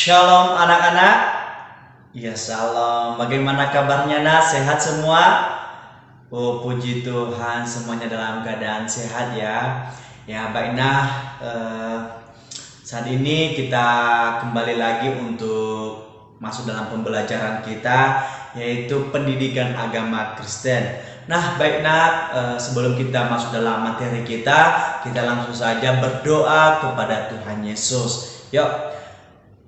Shalom anak-anak. Ya salam. Bagaimana kabarnya nak? Sehat semua? Oh puji Tuhan, semuanya dalam keadaan sehat ya. Ya baik nah. Saat ini kita kembali lagi untuk masuk dalam pembelajaran kita, yaitu pendidikan agama Kristen. Nah baik nak, sebelum kita masuk dalam materi kita langsung saja berdoa kepada Tuhan Yesus. Yuk.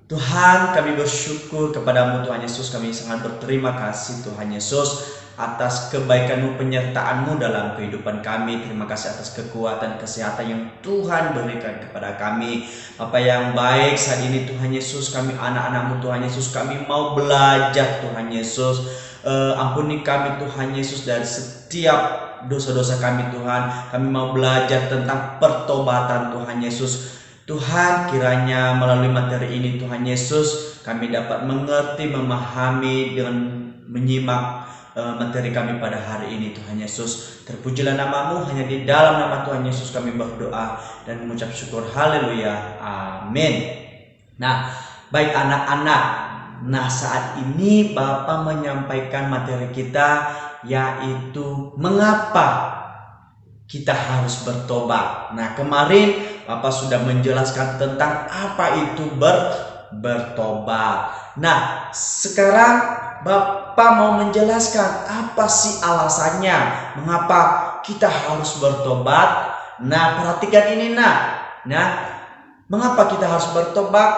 Tuhan, kami bersyukur kepadamu Tuhan Yesus. Kami sangat berterima kasih Tuhan Yesus atas kebaikan-Mu, penyertaan-Mu dalam kehidupan kami. Terima kasih atas kekuatan, kesehatan yang Tuhan berikan kepada kami. Apa yang baik saat ini Tuhan Yesus, kami anak-anak-Mu Tuhan Yesus, kami mau belajar Tuhan Yesus. Ampuni kami Tuhan Yesus dari setiap dosa-dosa kami Tuhan. Kami mau belajar tentang pertobatan Tuhan Yesus. Tuhan, kiranya melalui materi ini Tuhan Yesus kami dapat mengerti, memahami dan menyimak materi kami pada hari ini Tuhan Yesus. Terpujilah nama-Mu, hanya di dalam nama Tuhan Yesus kami berdoa dan mengucap syukur. Haleluya, amin. Nah baik anak-anak, nah saat ini Bapak menyampaikan materi kita, yaitu mengapa kita harus bertobat. Nah kemarin Bapak sudah menjelaskan tentang apa itu bertobat. Nah sekarang Bapak mau menjelaskan apa sih alasannya mengapa kita harus bertobat. Nah perhatikan ini nak. Nah mengapa kita harus bertobat?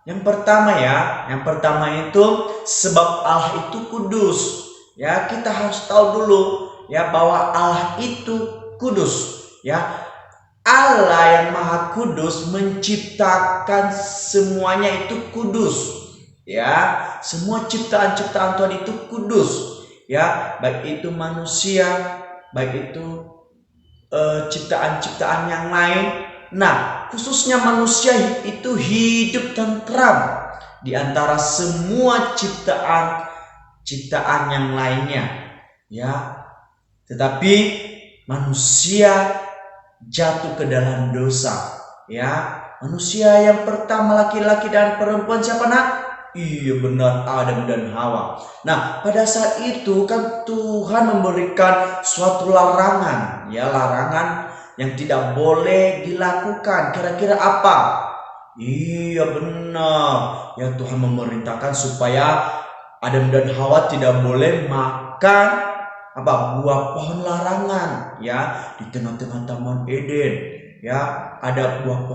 Yang pertama itu sebab Allah itu kudus. Ya, kita harus tahu dulu ya bahwa Allah itu kudus. Ya, Allah yang Maha Kudus menciptakan semuanya itu kudus. Ya, semua ciptaan-ciptaan Tuhan itu kudus. Ya, baik itu manusia, baik itu ciptaan-ciptaan yang lain. Nah, khususnya manusia itu hidup tentram di antara semua ciptaan yang lainnya. Ya, tetapi manusia jatuh ke dalam dosa. Ya, manusia yang pertama laki-laki dan perempuan siapa nak? Iya benar, Adam dan Hawa. Nah pada saat itu kan Tuhan memberikan suatu larangan, ya larangan yang tidak boleh dilakukan. Kira-kira apa? Iya benar, ya Tuhan memerintahkan supaya Adam dan Hawa tidak boleh makan buah pohon larangan ya di tengah-tengah Taman Eden. Ya, ada buah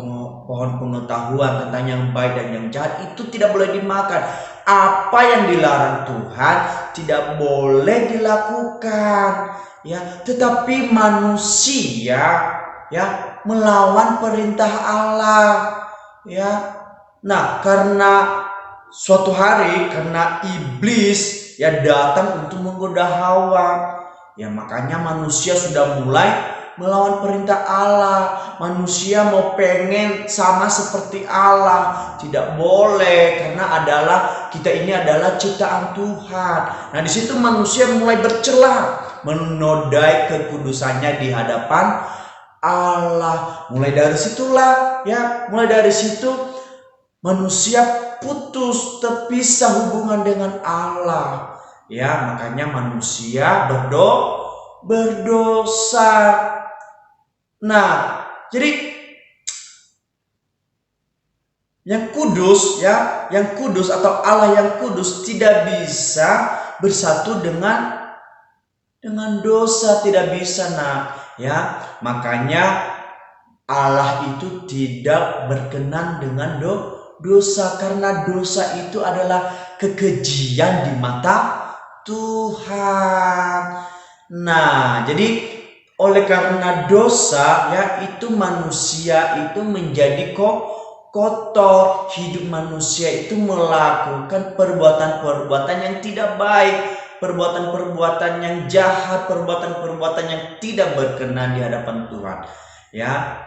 pohon pengetahuan tentang yang baik dan yang jahat itu tidak boleh dimakan. Apa yang dilarang Tuhan tidak boleh dilakukan. Ya, tetapi manusia ya melawan perintah Allah. Ya. Nah, karena suatu hari karena iblis ya datang untuk menggoda Hawa. Ya makanya manusia sudah mulai melawan perintah Allah. Manusia mau pengen sama seperti Allah, tidak boleh karena kita ini adalah ciptaan Tuhan. Nah di situ manusia mulai bercela, menodai kekudusannya di hadapan Allah. Mulai dari situ manusia putus, terpisah hubungan dengan Allah. Ya, makanya manusia berdosa. Nah, jadi yang kudus atau Allah yang kudus tidak bisa bersatu dengan dosa, tidak bisa nah. Ya, makanya Allah itu tidak berkenan dengan dosa karena dosa itu adalah kekejian di mata Tuhan. Nah, jadi oleh karena dosa ya itu manusia itu menjadi kotor. Hidup manusia itu melakukan perbuatan-perbuatan yang tidak baik, perbuatan-perbuatan yang jahat, perbuatan-perbuatan yang tidak berkenan di hadapan Tuhan. Ya.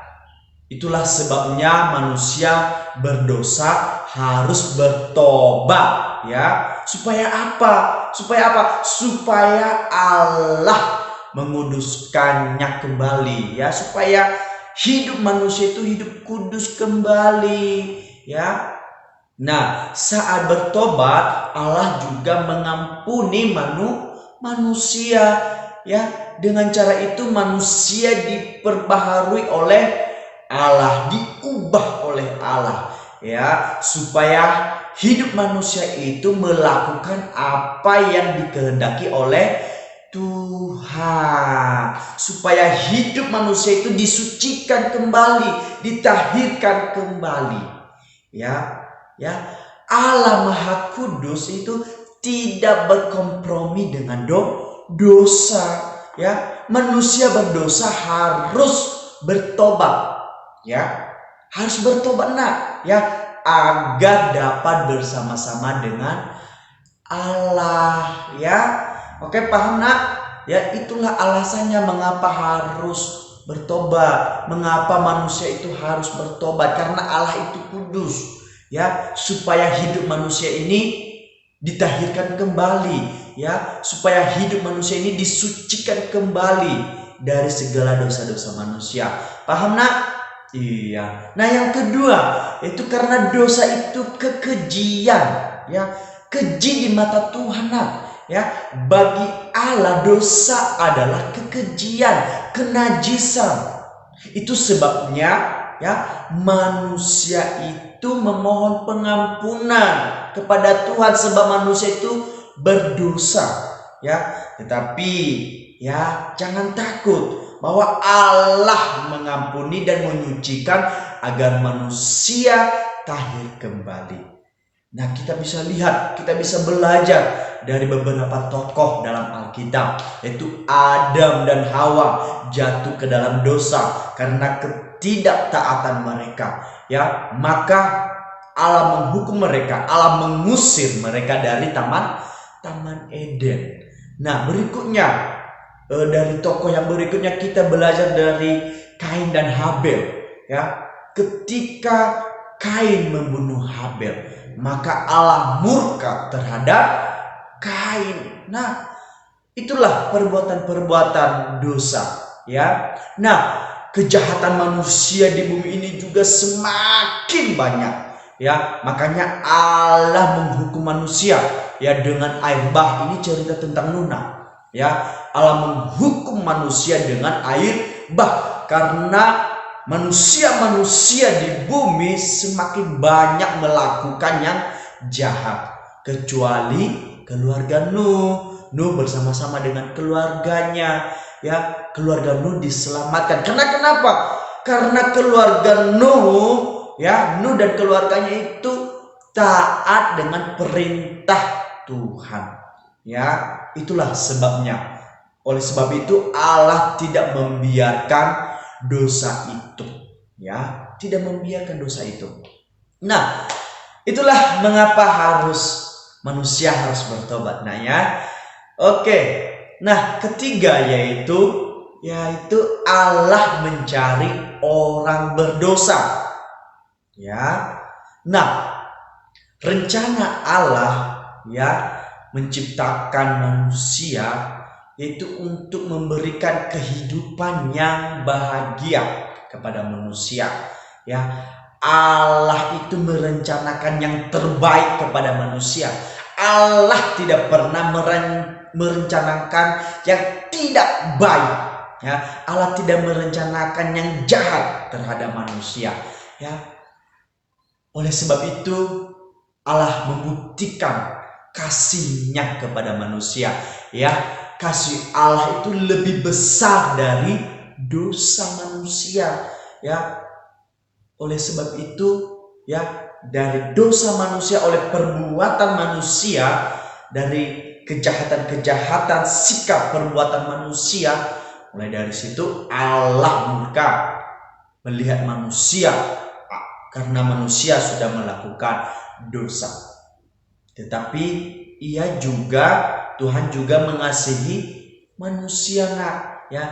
Itulah sebabnya manusia berdosa harus bertobat ya. Supaya apa? Supaya Allah menguduskannya kembali ya, supaya hidup manusia itu hidup kudus kembali ya. Nah, saat bertobat, Allah juga mengampuni manusia, ya. Dengan cara itu manusia diperbaharui oleh Allah, diubah oleh Allah, ya, supaya hidup manusia itu melakukan apa yang dikehendaki oleh Tuhan, supaya hidup manusia itu disucikan kembali, ditahirkan kembali, ya. Ya, Allah Maha Kudus itu tidak berkompromi dengan dosa. Ya, manusia berdosa harus bertobat. Ya, harus bertobat, nak. Ya, agar dapat bersama-sama dengan Allah. Ya, oke, paham, nak? Ya, itulah alasannya mengapa harus bertobat, mengapa manusia itu harus bertobat, karena Allah itu kudus. Ya, supaya hidup manusia ini ditahirkan kembali, ya, supaya hidup manusia ini disucikan kembali dari segala dosa-dosa manusia. Paham, nak? Iya. Nah, yang kedua, itu karena dosa itu kekejian, ya, keji di mata Tuhan, nak. Ya, bagi Allah dosa adalah kekejian, kenajisan. Itu sebabnya, ya, manusia itu memohon pengampunan kepada Tuhan sebab manusia itu berdosa, ya. Tetapi, ya, jangan takut bahwa Allah mengampuni dan menyucikan agar manusia tahir kembali. Nah, kita bisa lihat, kita bisa belajar dari beberapa tokoh dalam Alkitab, yaitu Adam dan Hawa jatuh ke dalam dosa karena ketidaktaatan mereka. Ya, maka Allah menghukum mereka, Allah mengusir mereka dari Taman Eden. Nah, berikutnya dari tokoh yang berikutnya kita belajar dari Kain dan Habel. Ya, ketika Kain membunuh Habel, maka Allah murka terhadap Kain. Nah, itulah perbuatan-perbuatan dosa, ya. Nah, kejahatan manusia di bumi ini juga semakin banyak, ya. Makanya Allah menghukum manusia, ya, dengan air bah. Ini cerita tentang Nuna, ya. Allah menghukum manusia dengan air bah karena manusia-manusia di bumi semakin banyak melakukan yang jahat, kecuali keluarga Nuh. Nuh bersama-sama dengan keluarganya, ya, keluarga Nuh diselamatkan. Kenapa? Karena keluarga Nuh, ya, Nuh dan keluarganya itu taat dengan perintah Tuhan. Ya, itulah sebabnya. Oleh sebab itu Allah tidak membiarkan dosa itu, ya, tidak membiarkan dosa itu. Nah, itulah mengapa manusia harus bertobat. Nah, ya, oke. Nah, ketiga yaitu Allah mencari orang berdosa, ya. Nah, rencana Allah, ya, menciptakan manusia yaitu untuk memberikan kehidupan yang bahagia kepada manusia, ya. Allah itu merencanakan yang terbaik kepada manusia. Allah tidak pernah merencanakan yang tidak baik, ya. Allah tidak merencanakan yang jahat terhadap manusia, ya. Oleh sebab itu Allah membuktikan kasih-Nya kepada manusia, ya. Kasih Allah itu lebih besar dari dosa manusia, ya. Oleh sebab itu, ya, dari dosa manusia, oleh perbuatan manusia, dari kejahatan-kejahatan sikap perbuatan manusia, mulai dari situ Allah murka melihat manusia karena manusia sudah melakukan dosa. Tetapi Tuhan juga mengasihi manusia, nak, ya.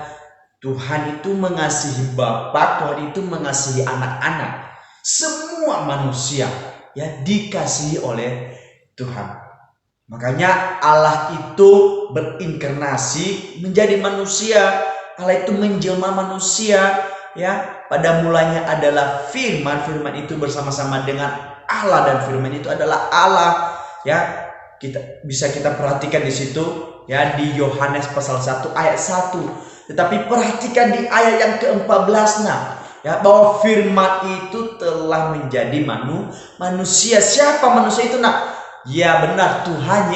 Tuhan itu mengasihi Bapa, Tuhan itu mengasihi anak-anak. Semua manusia, ya, dikasihi oleh Tuhan. Makanya Allah itu berinkarnasi menjadi manusia. Allah itu menjelma manusia, ya. Pada mulanya adalah firman itu bersama-sama dengan Allah dan firman itu adalah Allah. Ya, kita perhatikan di situ ya, di Yohanes pasal 1 ayat 1. Tetapi perhatikan di ayat yang ke-14 ya, bahwa firman itu telah menjadi manusia. Siapa manusia itu Ya benar, Tuhan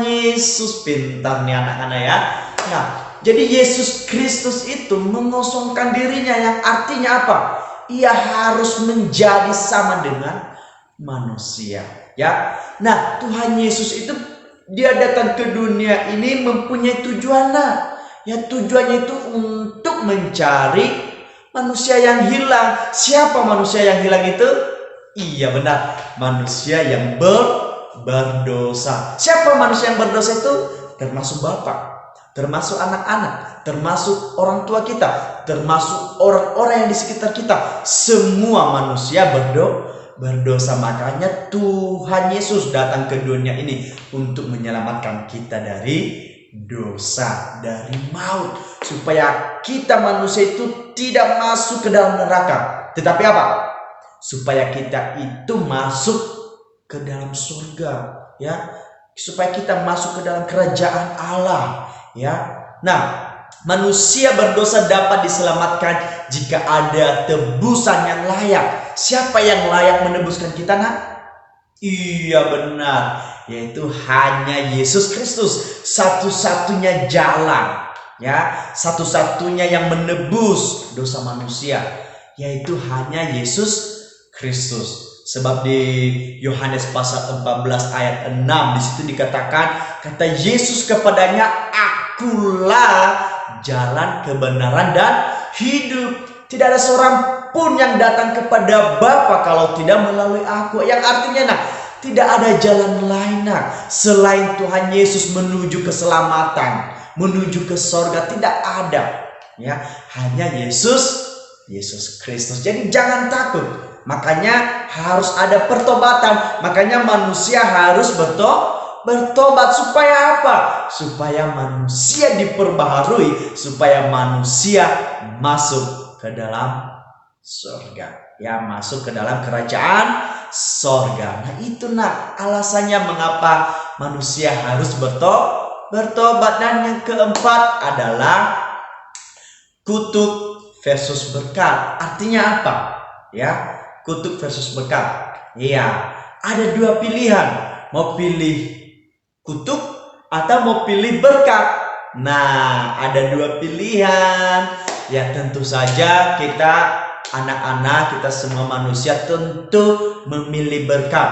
Yesus. Pintar nih anak-anak ya. Nah, jadi Yesus Kristus itu mengosongkan dirinya, yang artinya apa? Ia harus menjadi sama dengan manusia, ya. Nah, Tuhan Yesus itu dia datang ke dunia ini mempunyai tujuan, ya, tujuannya itu untuk mencari manusia yang hilang. Siapa manusia yang hilang itu? Iya benar, manusia yang berdosa. Siapa manusia yang berdosa itu? Termasuk bapak, termasuk anak-anak, termasuk orang tua kita, termasuk orang-orang yang di sekitar kita. Semua manusia berdosa. Makanya Tuhan Yesus datang ke dunia ini untuk menyelamatkan kita dari dosa, dari maut, supaya kita manusia itu tidak masuk ke dalam neraka, tetapi apa? Supaya kita itu masuk ke dalam surga, ya, supaya kita masuk ke dalam kerajaan Allah, ya. Nah, manusia berdosa dapat diselamatkan jika ada tebusan yang layak. Siapa yang layak menebuskan kita, Iya benar, yaitu hanya Yesus Kristus, satu-satunya jalan, ya, satu-satunya yang menebus dosa manusia, yaitu hanya Yesus Kristus. Sebab di Yohanes pasal 14 ayat 6 di situ dikatakan, kata Yesus kepadanya, "Akulah jalan, kebenaran dan hidup. Tidak ada seorang pun yang datang kepada Bapa kalau tidak melalui aku." Yang artinya tidak ada jalan lain selain Tuhan Yesus menuju keselamatan, menuju ke sorga. Tidak ada, ya, hanya Yesus Kristus. Jadi jangan takut. Makanya harus ada pertobatan. Makanya manusia harus bertobat. Supaya apa? Supaya manusia diperbaharui, supaya manusia masuk ke dalam surga, ya, masuk ke dalam kerajaan surga. Nah, itu alasannya mengapa manusia harus bertobat. Dan yang keempat adalah kutuk versus berkat. Artinya apa? Ya, kutuk versus berkat. Iya, ada dua pilihan. Mau pilih kutuk atau mau pilih berkat. Nah, ada dua pilihan. Ya, tentu saja kita anak-anak, kita semua manusia tentu memilih berkat.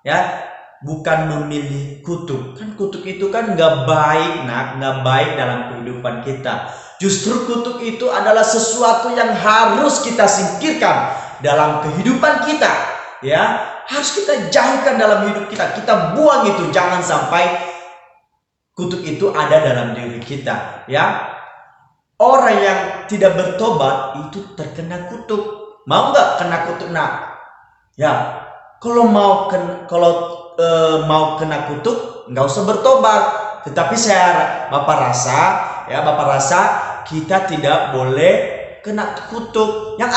Ya, bukan memilih kutuk. Kan kutuk itu kan nggak baik, nggak baik dalam kehidupan kita. Justru kutuk itu adalah sesuatu yang harus kita singkirkan dalam kehidupan kita, ya, harus kita jauhkan dalam hidup kita. Kita buang itu, jangan sampai kutuk itu ada dalam diri kita, ya. Orang yang tidak bertobat itu terkena kutuk. Mau nggak kena kutuk, Ya, kalau mau kena kutuk, nggak usah bertobat. Tetapi Bapak rasa kita tidak boleh kena kutuk. Yang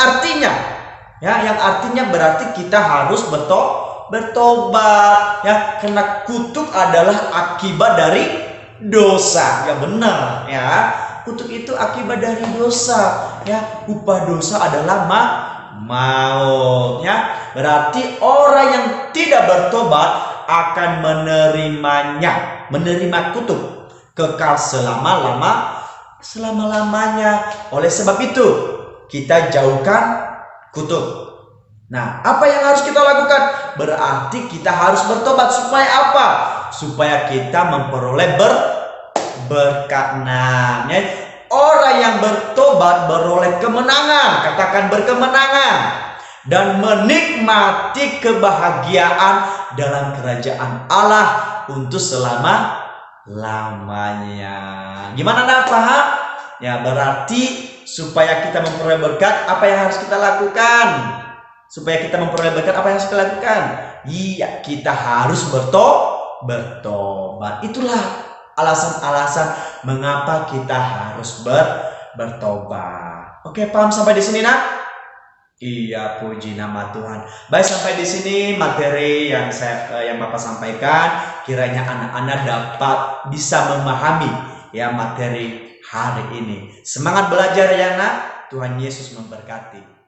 artinya berarti kita harus bertobat. Ya, kena kutuk adalah akibat dari dosa. Ya benar, ya. Kutuk itu akibat dari dosa, ya. Upah dosa adalah maut, ya. Berarti orang yang tidak bertobat akan menerima kutuk kekal selama-lamanya. Oleh sebab itu, kita jauhkan kutuk. Nah, apa yang harus kita lakukan? Berarti kita harus bertobat. Supaya apa? Supaya kita memperoleh berkat. Ya. Orang yang bertobat beroleh kemenangan. Katakan berkemenangan. Dan menikmati kebahagiaan dalam kerajaan Allah untuk selama-lamanya. Gimana paham? Ya, berarti supaya kita memperoleh berkat, apa yang harus kita lakukan? Supaya kita memperoleh berkat, apa yang harus kita lakukan? Iya, kita harus bertobat. Itulah alasan-alasan mengapa kita harus bertobat. Oke, paham sampai di sini, Iya, puji nama Tuhan. Baik, sampai di sini materi yang Bapak sampaikan. Kiranya anak-anak dapat bisa memahami ya materi hari ini. Semangat belajar ya, Nak. Tuhan Yesus memberkati.